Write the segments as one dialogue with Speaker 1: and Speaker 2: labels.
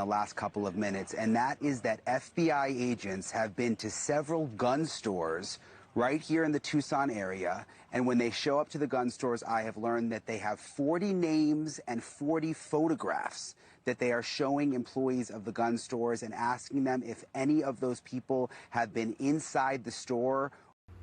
Speaker 1: the last couple of minutes, and that is that FBI agents have been to several gun stores right here in the Tucson area. And when they show up to the gun stores, I have learned that they have 40 names and 40 photographs that they are showing employees of the gun stores and asking them if any of those people have been inside the store.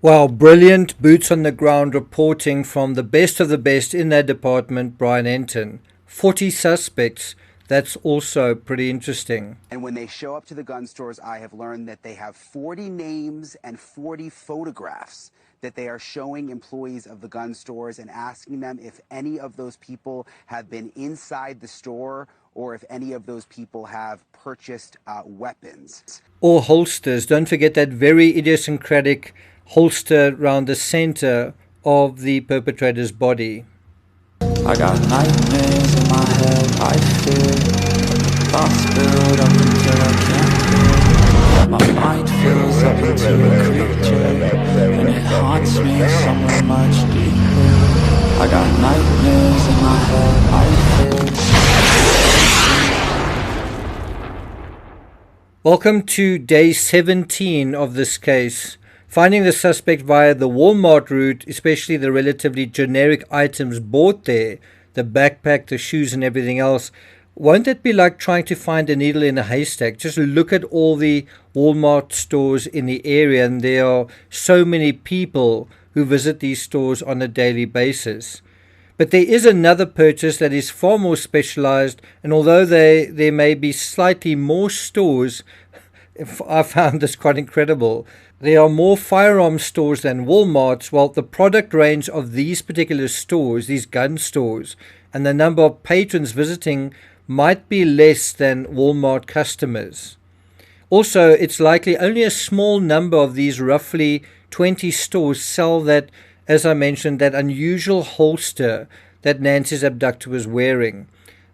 Speaker 2: Well, brilliant boots on the ground reporting from the best of the best in that department, Brian Entin. 40 suspects. That's also pretty interesting.
Speaker 1: And when they show up to the gun stores, I have learned that they have 40 names and 40 photographs that they are showing employees of the gun stores and asking them if any of those people have been inside the store or if any of those people have purchased weapons.
Speaker 2: Or holsters. Don't forget that very idiosyncratic holster around the center of the perpetrator's body.
Speaker 3: I got nightmares in my head, I fear thoughts build up until I can't hear. My mind fills up into a creature, and it haunts me somewhere much deeper. I got nightmares in my head, I fear.
Speaker 2: Welcome to day 17 of this case. Finding the suspect via the Walmart route, especially the relatively generic items bought there, the backpack, the shoes and everything else, won't it be like trying to find a needle in a haystack? Just look at all the Walmart stores in the area, and there are so many people who visit these stores on a daily basis. But there is another purchase that is far more specialized, and although there may be slightly more stores, I found this quite incredible. There are more firearm stores than Walmart's. Well, the product range of these particular stores, these gun stores, and the number of patrons visiting might be less than Walmart customers. Also, it's likely only a small number of these roughly 20 stores sell that, as I mentioned, that unusual holster that Nancy's abductor was wearing.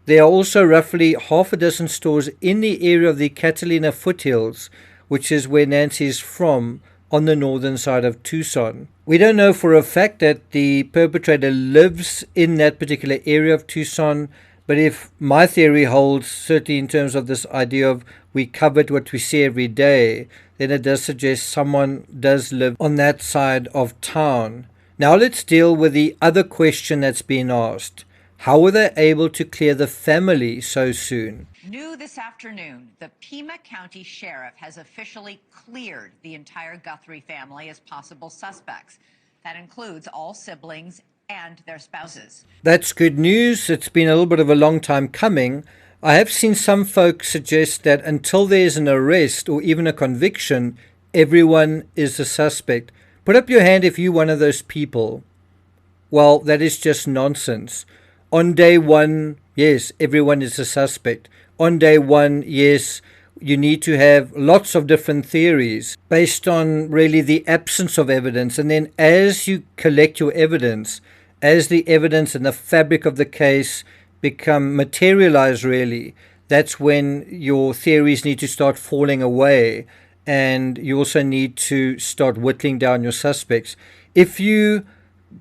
Speaker 2: There are also roughly half a dozen stores in the area of the Catalina Foothills, which is where Nancy is from, on the northern side of Tucson. We don't know for a fact that the perpetrator lives in that particular area of Tucson, but if my theory holds, certainly in terms of this idea of we covet what we see every day, then it does suggest someone does live on that side of town. Now let's deal with the other question that's been asked. How were they able to clear the family so soon?
Speaker 4: New this afternoon, the Pima County Sheriff has officially cleared the entire Guthrie family as possible suspects. That includes all siblings and their spouses.
Speaker 2: That's good news. It's been a little bit of a long time coming. I have seen some folks suggest that until there's an arrest or even a conviction, everyone is a suspect. Put up your hand if you're one of those people. Well, that is just nonsense. On day one, yes, everyone is a suspect. On day one, yes, you need to have lots of different theories based on really the absence of evidence. And then as you collect your evidence, as the evidence and the fabric of the case become materialized really, that's when your theories need to start falling away. And you also need to start whittling down your suspects. If you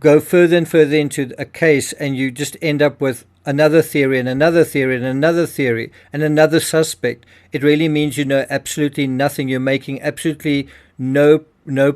Speaker 2: go further and further into a case and you just end up with another theory and another theory and another theory and another suspect, it really means you know absolutely nothing. You're making absolutely no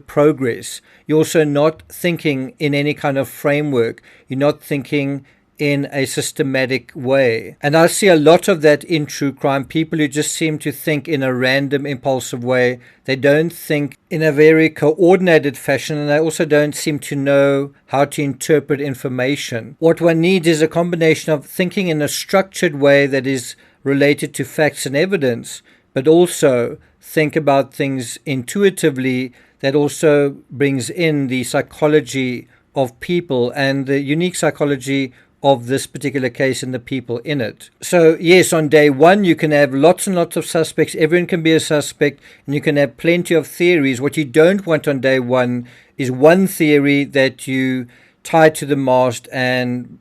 Speaker 2: progress. You're also not thinking in any kind of framework. You're not thinking in a systematic way. And I see a lot of that in true crime. People who just seem to think in a random, impulsive way. They don't think in a very coordinated fashion, and they also don't seem to know how to interpret information. What one needs is a combination of thinking in a structured way that is related to facts and evidence, but also think about things intuitively that also brings in the psychology of people and the unique psychology of this particular case and the people in it. So yes, on day one you can have lots and lots of suspects. Everyone can be a suspect, and you can have plenty of theories. What you don't want on day one is one theory that you tie to the mast and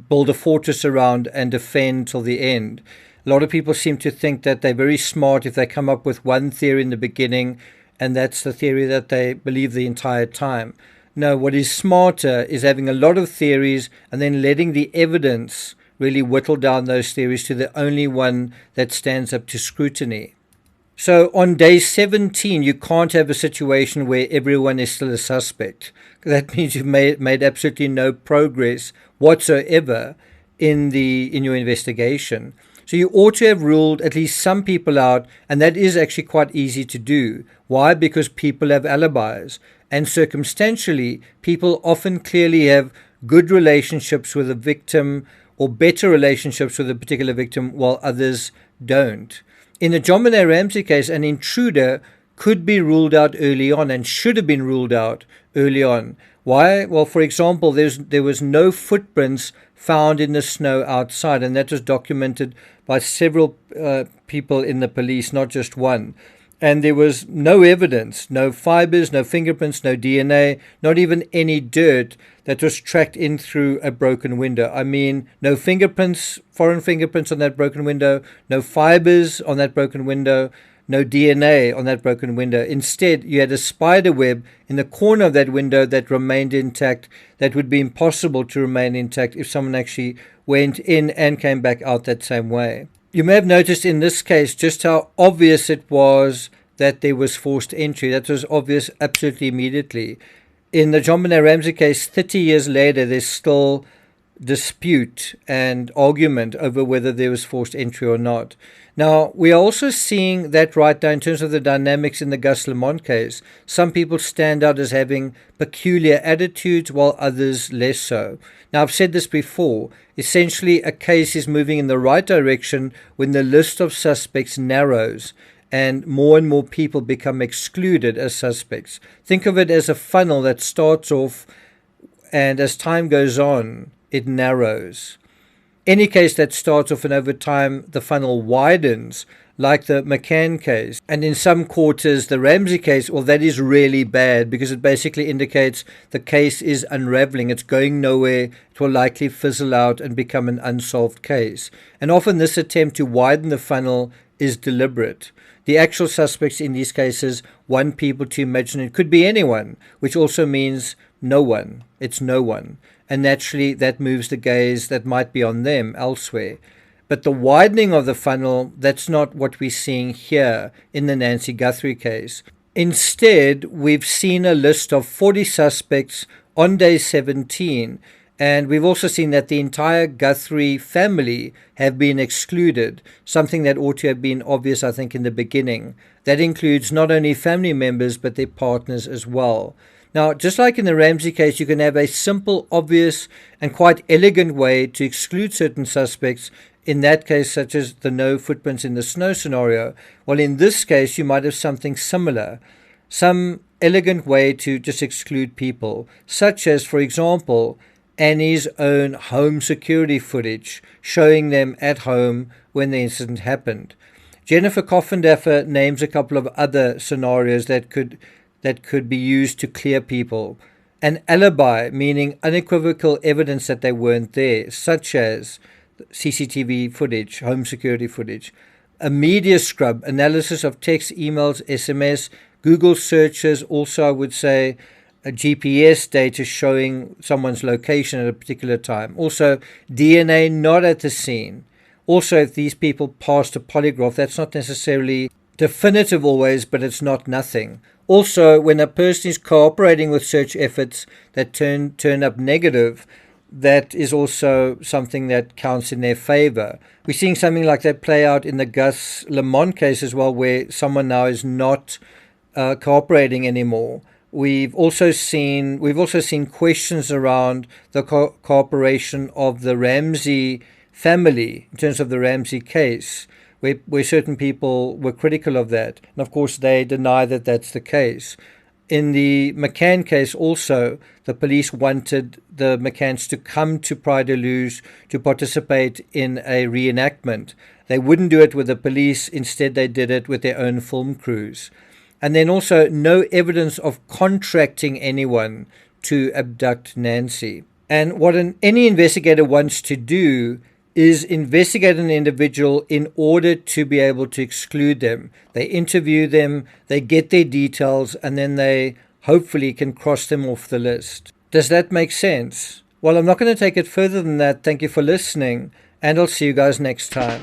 Speaker 2: build a fortress around and defend till the end. A lot of people seem to think that they're very smart if they come up with one theory in the beginning, and that's the theory that they believe the entire time. No, what is smarter is having a lot of theories and then letting the evidence really whittle down those theories to the only one that stands up to scrutiny. So on day 17, you can't have a situation where everyone is still a suspect. That means you've made absolutely no progress whatsoever in your investigation. So you ought to have ruled at least some people out, and that is actually quite easy to do. Why? Because people have alibis, and circumstantially, people often clearly have good relationships with a victim or better relationships with a particular victim while others don't. In the John Benet Ramsey case, an intruder could be ruled out early on and should have been ruled out early on. Why? Well, for example, there was no footprints found in the snow outside, and that was documented by several people in the police, not just one. And there was no evidence, no fibers, no fingerprints, no DNA, not even any dirt that was tracked in through a broken window. I mean, no fingerprints, foreign fingerprints on that broken window, no fibers on that broken window, no DNA on that broken window. Instead, you had a spider web in the corner of that window that remained intact, that would be impossible to remain intact if someone actually went in and came back out that same way. You may have noticed in this case just how obvious it was that there was forced entry. That was obvious absolutely immediately. In the John Benet Ramsey case, 30 years later, there's still dispute and argument over whether there was forced entry or not. Now, we are also seeing that right now in terms of the dynamics in the Gus Lamont case. Some people stand out as having peculiar attitudes while others less so. Now, I've said this before. Essentially, a case is moving in the right direction when the list of suspects narrows and more people become excluded as suspects. Think of it as a funnel that starts off, and as time goes on, it narrows. Any case that starts off and over time the funnel widens, like the McCann case, and in some quarters the Ramsey case, well, that is really bad because it basically indicates the case is unraveling, it's going nowhere, it will likely fizzle out and become an unsolved case. And often this attempt to widen the funnel is deliberate. The actual suspects in these cases want people to imagine it could be anyone, which also means no one. It's no one. And naturally that moves the gaze that might be on them elsewhere. But the widening of the funnel, that's not what we're seeing here in the Nancy Guthrie case. Instead, we've seen a list of 40 suspects on day 17, and we've also seen that the entire Guthrie family have been excluded, something that ought to have been obvious, I think, in the beginning. That includes not only family members, but their partners as well. Now, just like in the Ramsey case, you can have a simple, obvious, and quite elegant way to exclude certain suspects, in that case, such as the no footprints in the snow scenario. Well, in this case, you might have something similar, some elegant way to just exclude people, such as, for example, Annie's own home security footage showing them at home when the incident happened. Jennifer Coffindaffer names a couple of other scenarios that could be used to clear people. An alibi, meaning unequivocal evidence that they weren't there, such as CCTV footage, home security footage. A media scrub, analysis of text, emails, SMS, Google searches, also I would say a GPS data showing someone's location at a particular time. Also DNA not at the scene. Also, if these people passed a polygraph, that's not necessarily definitive always, but it's not nothing. Also, when a person is cooperating with search efforts that turn up negative, that is also something that counts in their favor. We're seeing something like that play out in the Gus Lamont case as well, where someone now is not cooperating anymore. We've also seen questions around the cooperation of the Ramsey family in terms of the Ramsey case, where certain people were critical of that. And of course, they deny that that's the case. In the McCann case also, the police wanted the McCanns to come to Praia da Luz to participate in a reenactment. They wouldn't do it with the police. Instead, they did it with their own film crews. And then also no evidence of contracting anyone to abduct Nancy. And what any investigator wants to do is investigate an individual in order to be able to exclude them. They interview them, they get their details, and then they hopefully can cross them off the list. Does that make sense? Well, I'm not going to take it further than that. Thank you for listening. and I'll see you guys next time.